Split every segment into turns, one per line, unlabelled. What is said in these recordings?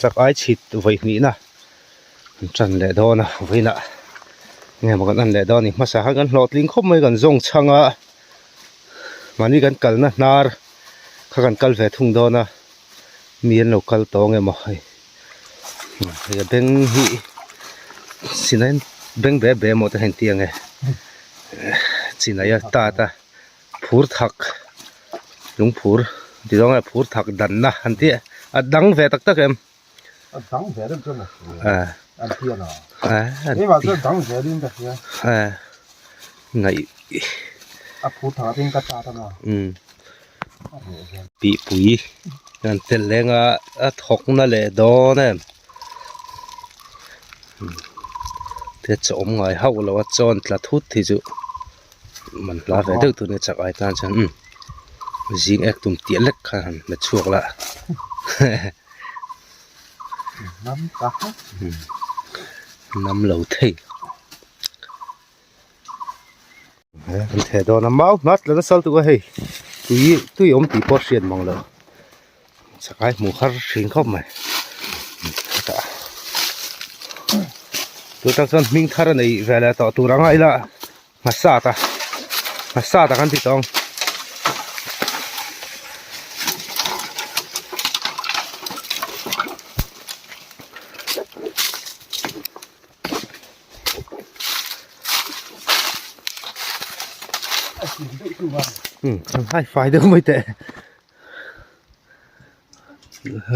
chắc ai chít vậy nghĩ na chân lệ đó na vậy nè nghe mà con ăn lệ đó này mà sao gần lọt lính khóc mấy gần rong chăng à mà đi gần cල් na nar khá gần cl về thùng đó na miền lộc cl to nghe mà cái bên hi xin anh bên bé bé một cái tiếng nghe chỉ này ta phur thắc đúng phur thì đó là phur thắc đần na anh tiếc đắng về tắc em
đắng về được chưa này anh tiếc nào thế mà cái đắng về đi được nhá
ngày
phur thắc bên cái ta nào
bị bụi nên tên lên thọc nó lệ đó nè thế chọn ngoài hậu là chọn là thút thì chứ mình là về được tụi này chắc ai tan chẳng riêng em tụm tiện lệch khăn là chuộc lại năm lầu thầy thế đó nó máu mất là nó sao tụi hay tụi ông tí bớt tiền mong lỡ chắc ai mua khát xin không mày tụi ta chân mình thà này về là tụi răng ấy là mà xa ta kan thì tông hai phải được mới tệ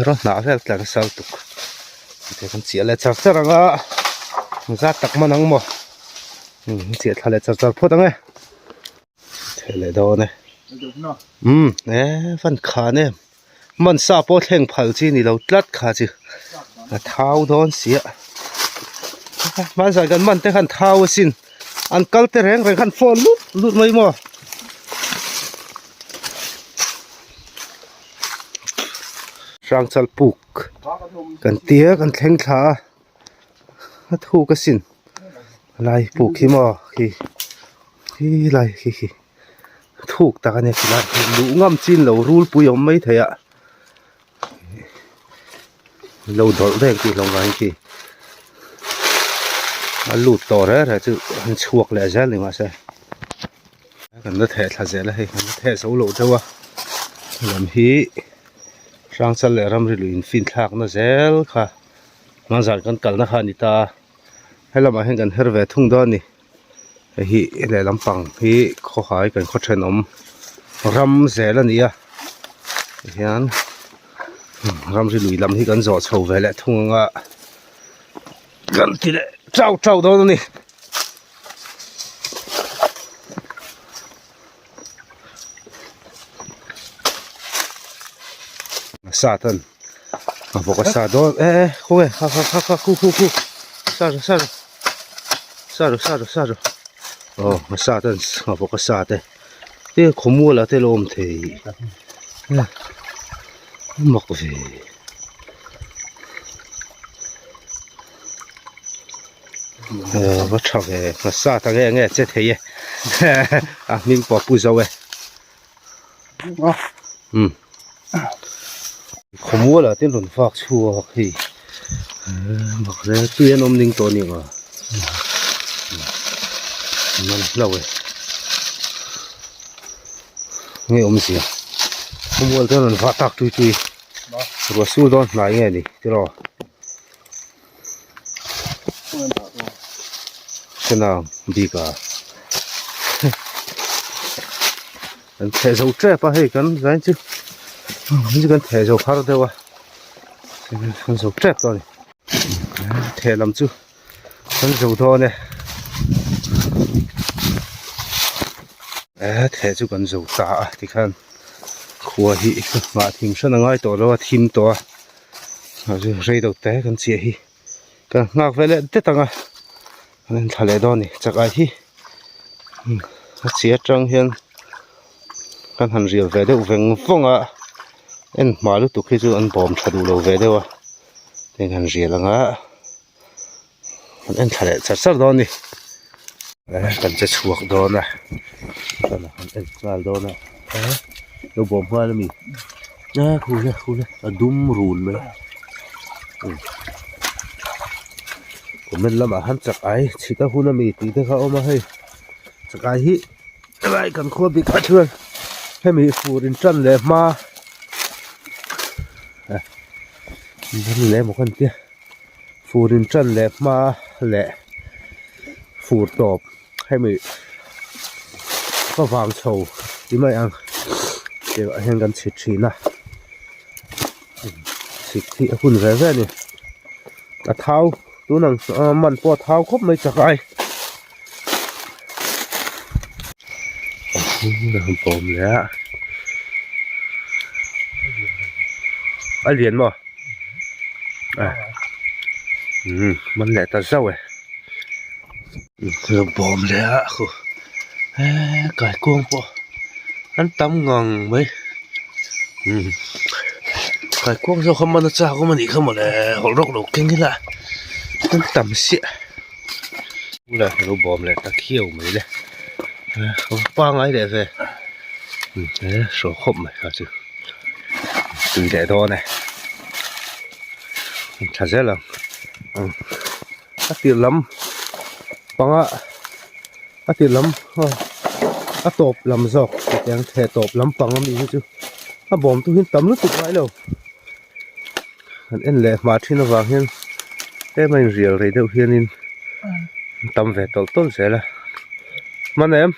rồi nã ra là cái sao tục thì con chỉ là chắc rằng á ra tắc mà nắng mò chỉ là lại chắc phốt đấy thế là đó này nè phần khá nè mình sao bỏ thèn phật chi này đâu lát khá chứ tháo đón xía mà giờ gần mình tới khăn tháo xin ăn cල් tới rèn rồi khăn phun lút mấy mò sang chal puk kan tia kan thleng thla thu ka sin lai puk hi mo hi lai hi thuk ta ne kila lu ngam chin lo rul pui om mai thaya lo dol reng ki long wang ki a lut to ra chu an chuak le ja le ma se kan na the thla je la he kan the so lo chawa lam hi sang chal le ram ri luin fin thak na zel kha ma zar kan kal na kha ni ta helama hen kan her ve thung do ni hi le lampang hi kho hai kan kho then om ram zel ani a hian ram ri lui lam hi kan zo chho ve le thung a kan ti le trau do ni Satan, apa kau sadar? Kue, ku, sadar. Oh, Satan, apa kau sadar? Dia kamu lah telom te. Mak ve. What trouble? Satan nghe chết thế. Mình bỏ bùi dầu không mua là tên luận phạt chua thì mặc ra tuyên ông ninh tổ nhiều mà lâu rồi nghe ông gì không mua tên luận phạt tắc chui rồi xui đó lại nghe đi thế rồi thế nào đi cả anh thấy dấu trẻ pa hay cắn dáng chứ chỉ cần thể dầu phá đâu à con dầu trẹp rồi thể làm chứ con dầu to này thể chứ con dầu tạ thì khăn khua hi mà thìm sơn là ngay tổ đó thìm tổ rồi rây đầu té con chia hi con ngạc về lại tết tăng à nên thà lẽ đó này chắc ai hi chia trăng hiền con hành rìa về đâu veng phong à em mà lúc tụi khi chú ăn bom chả đủ lâu về đâu à nên hành rìa là ngã em thà lẽ chặt sắt đó nè cần cho chuộc đó nè còn là em làm đó nè đâu bom hoa là mình khu này đum rùn đấy ผมมันละมาหันจากไอ้ชิคาฮูนามีตีที่เขาเอามาให้จากไอ้ฮิอะไรกันควบบิกเชื่อให้มีฟูรินจันเลยมามันเลยหมดกันเตี้ยฟูรินจันเลยมาแหละฟูตอบให้มีก็วางโชว์ที่ไม่อังเดี๋ยวเห็นกันชินะสิที่คุณแร่ๆนี่เท้าตัวหนังมันปวดเท้าครบไม่จากไอ้ผมแล้วไอเหรียญบ่มันแหละตาเศร้าคือผมแล้วไก่กวงปะอันตั้มงงไหมไก่กวงเจ้าเขามันจ้าก็มันอีกเขาหมดเลยหัวรกหลกเก่งที่ละอันตั้มเสียเลยรูปบอมเลยตะเขี้ยวไหมเลยเขาปังไอ้เด็กเลยโสคบไหมเขาจือตีแต่ตัวเนี่ยชัดเจนแล้วตีล้ำปังตีล้ำตบล้ำซอกยังแทตบล้ำปังมีเขาจือบอมตัวหินต่ำรู้สึกไว้แล้วอันเอ็นเลยมาที่นวางเห็นแต่ไม่เรียลเลยเดี๋ยวเห็นนี่ต่ำเวทต้นเสียละมันเอ็ม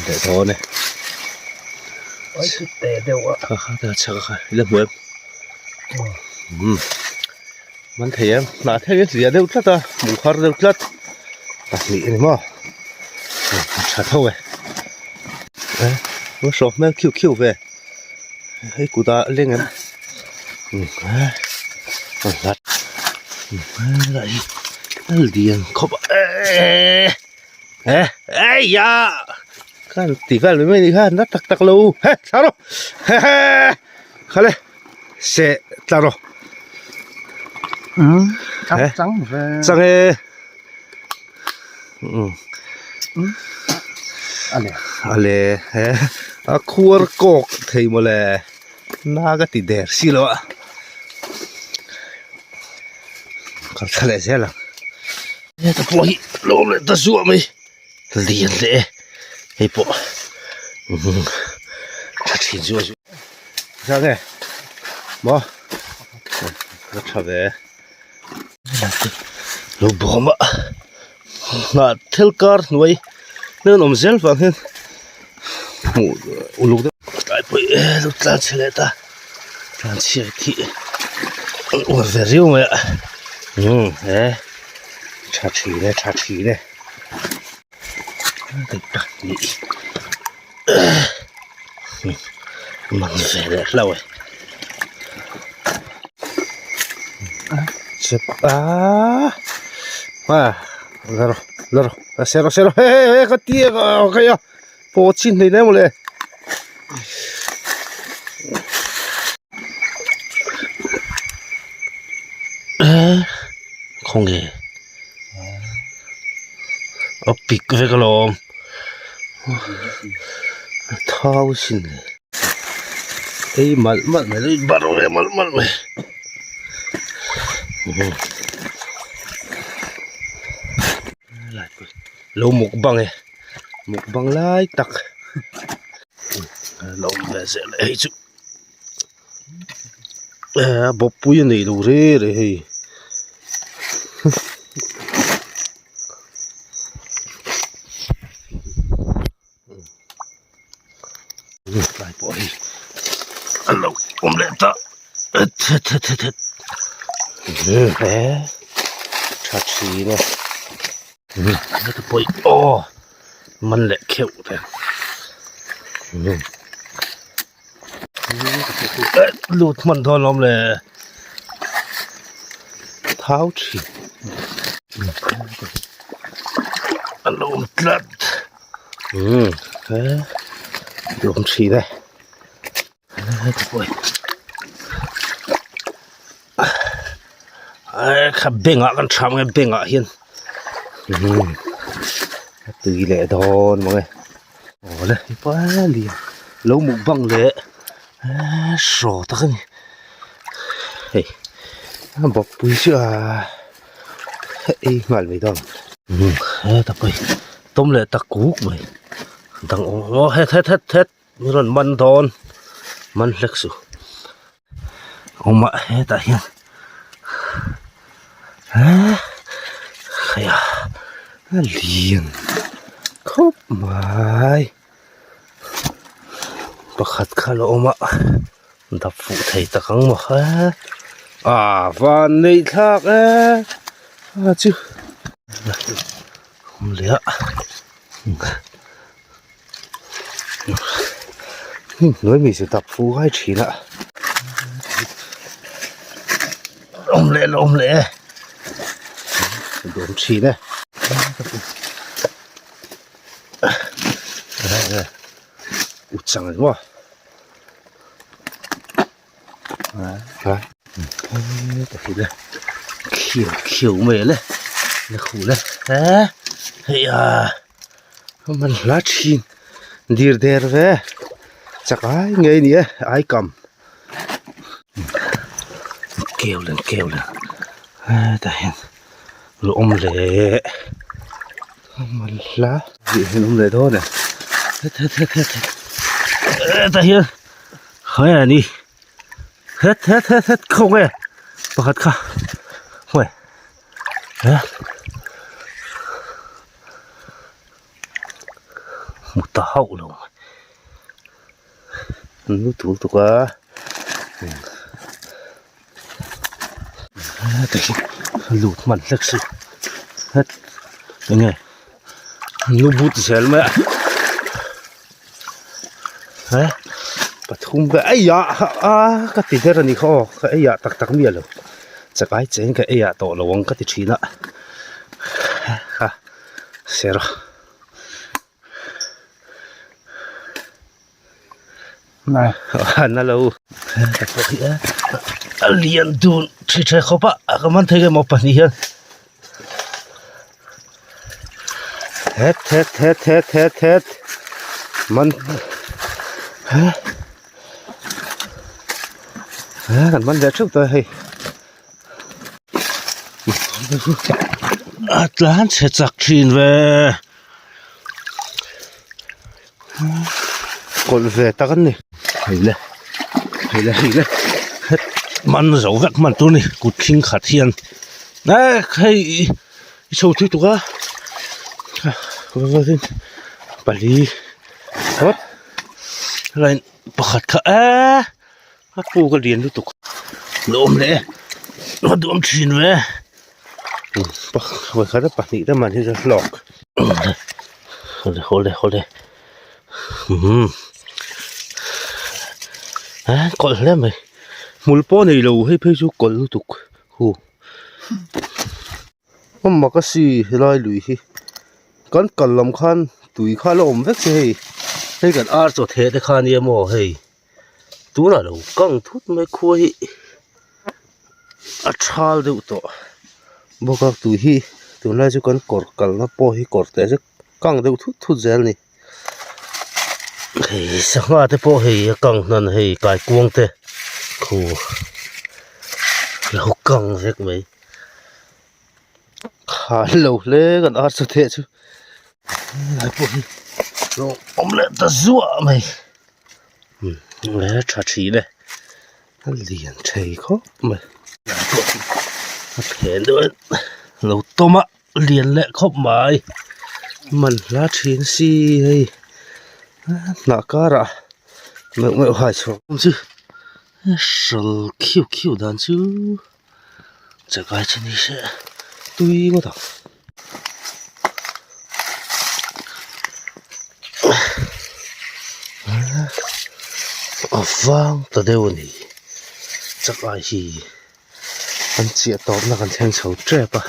เดี๋ยวโทรเนี่ยโอ้ยเตะเดี๋ยวอ่ะเดี๋ยวเช็คค่ะเรื่องเว็บมันเทียมหน้าเทียมเสียเดี๋ยวจัดอ่ะหมูคาร์เดี๋ยวจัดตัดนี่นี่มั้งชัดเท่าไหร่ว่าชอบแม่คิวเว้ยให้กูตาเล่นกันรัดอะไรเดียงครบยากันตีกันไม่ดีกันนัดตักลูเฮ้สารุเขาเลยเสะสารุจังอะไรคัวร์กอกที่มาเลยน่าก็ติดเดร์สิโลเขาทะเลเสียละเนี่ยแต่พอฮิลมเลยตะซัวไหมเลียนเลยไอ้พวกชัดชินซัวใช่ไงบ่ก็ชอบเลยลูกบอมอ่ะน่าเทลการ์หน่วยเนื้อหนุ่มเซลฟังเห็นลูกเด็กตายไปลูกตาเฉลตาตาเชี่ยที่ว่าเรียวไหมชัดชีเลยติดตัดนี่มันเสร็จแล้วเจ็บว่าลาเซโร่เฮ้ก็ตีก็โอเคอ่ะพอชินเลยนะหมดเลยคงเงี้ยเอาปิกไปก็ลมเท้าชินเลยไอ้มันไม่ได้บาร์เลยมันไม่ลมหมกบังหมกบังไล่ตักลมแบบเสร็จเลยจุบบปุยนี่ดูเร่เลยไปปอยอันเราผมเล่นตาชัดสีเนี่ยแล้วก็ปอยโอ้มันแหละเขี้ยวแต่หลุดมันทอนลมเลยเท้าฉีกอารมณ์ตัดลมฉีได้ปอยขับเบ่งอ่ะกันทำไงเบ่งอ่ะเห็นตีแหละโดนมั้งไงโอ้เลยป้าเลี้ยงแล้วมุกบังเลยโสดตั้ง hey bọc bùi chưa hey ngal vậy đâu tập bay tôm lệ tắc cú mày thằng ô hết mình man thon man lek su ông mẹ hết tại hiện ya liền khóc mày bác khát khá lo mà đập phụ thầy ta căng mà và này thác chứ không lẽ nói mình sẽ tập phụ hay chỉ là ôm lẽ đúng chỉ này út chẳng rồi quá đấy đây khiêu mề lên là khủ lên hey mình lá chín dir der về chắc ai nghe nhỉ ai cầm kêu lên ta hiện rồi ôm lệ mình lá gì ôm lệ thôi nè ta hiện hơi à đi hết không nghe bác hết cả vậy một tờ hậu luôn nút thủ tục á lụt mặt lực sự hết nghe nút bút xel mẹ hả bắt khung cái cái gì thế này khó cái tắc miệng rồi chắc cái chuyện cái tổ là vong cái gì nữa ha xem rồi
này
nó lâu liền đun chỉ chơi không ạ cái món thấy cái món bánh gì hết món cần món đẹp trước tôi hay lán sẽ chặt chín về còn về ta cái này hay là hết mặn dầu vẹt mặn tôi này cụt kinh khát hiền đấy hay sâu thứ tụi vâng bà đi hết lại bạc khát cả hát phu cái điền tụi lôm lẽ nó đuông chín về bạc hồi khát bạc nị đó mà như là lọc hold đây còn lẽ mày mùi bò này lâu hay phải chú còn lưu tục mà cái gì lại lùi hi con cần làm khăn tùy khăn là ổn vết gì hay cần ăn cho thế để khăn gì mà hay tú là đâu căng thút mấy khuya chal đâu to bố các tùy hi tụi này chú con cột cần nó bò hi cột thế chứ căng đâu thút gel này hey sao mà thế bò hi căng nên hey cái cuồng thế lâu căng thế mấy khá lâu lẽ còn ăn cho thế chứ rồi ông lại ta dọa mày lẽ trả trí này liền chảy khó mày thế nữa lâu tôm á liền lẽ khóc mày mình lá chín xì hay nã cá ra mẹ hỏi xuống chứ sờ kiêu đàn chứ chắc cái chân đi sẽ tùy mà thằng vang ta đều nè chắc ai thì anh chị tóm là con thằng xấu trẻ pa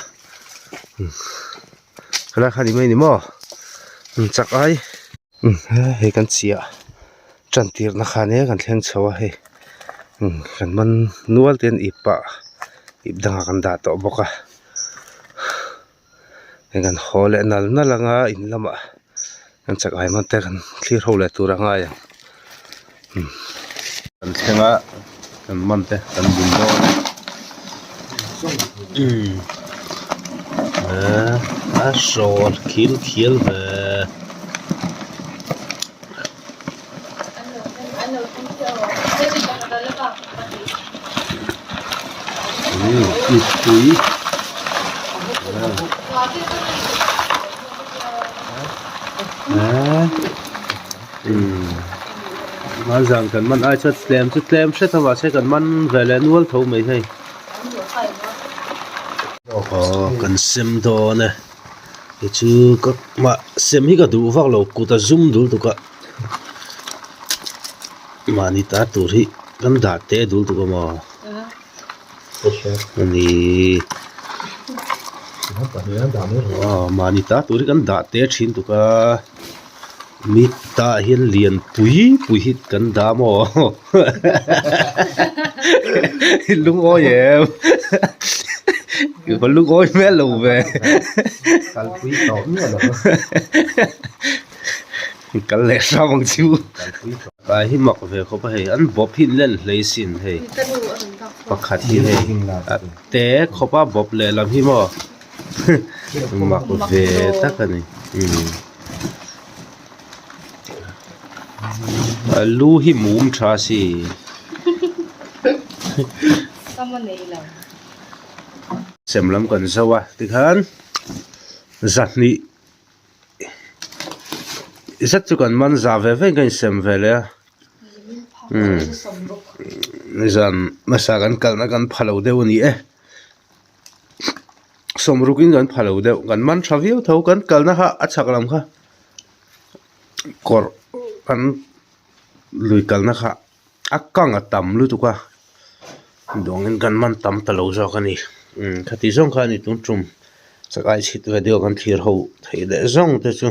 cái là khai đi mấy nè mò chắc ai hay con chị à chân tiệt là khai nè con thằng xấu hay kan man nual ten ipa ibdanga kan da to boka kan hole nal na langa in lama kan chak ai man te kan clear hole tura nga ya kan thenga kan man te kan bun do Asol killมันสั่งกันมันไอ้ชุดแหลมใช่ทว่าใช่กันมันเวลานวลเท่าไม่ใช่กันเซมโดนะจูก็มาเซมให้ก็ดูฟังเรากูจะซูมดูตุกะมานี่ตาตัวที่กันด่าเตะดูตุกะมาอันนี้มานี่ตาตัวที่กันด่าเตะชินตุกะมีตาเห็นเลียนปุยฮิตกันด่ามอลุงโอ้ยคนลูกโอ้ยแม่ลูกเว้ยกันปุยต่อเนี่ยเหรอกันเล่ซ้ำมังชิวไปให้หมอกเว้ยเขาไปอันบ๊อบพินเล่นเลยสินเฮ้ยประคัดที่เฮ้ยแต่เขาป้าบ๊อบเลยลำพี่หมอหมอกเว้ยตักกันนี่ลูหิมุมทราสีเสมลำกันสวะติขันจัดนี้จัดจุกันมันจะเวกันเสมเวเลยจันมาสักันกันนักันพลาวเดวนี่สมรุกินกันพลาวเดวกันมันชาวิวเท่ากันกันนะฮะอัจฉริยะค่ะกอร์กันลุยกันนะคะอักกังอัตตำลุตุกะดวงเงินกันมันตำตะลาวจอกันนี่คดีส่งกันนี่ตุ้มสักไอชิดเวเดียวกันทีร์หูไทยเดซงเตจู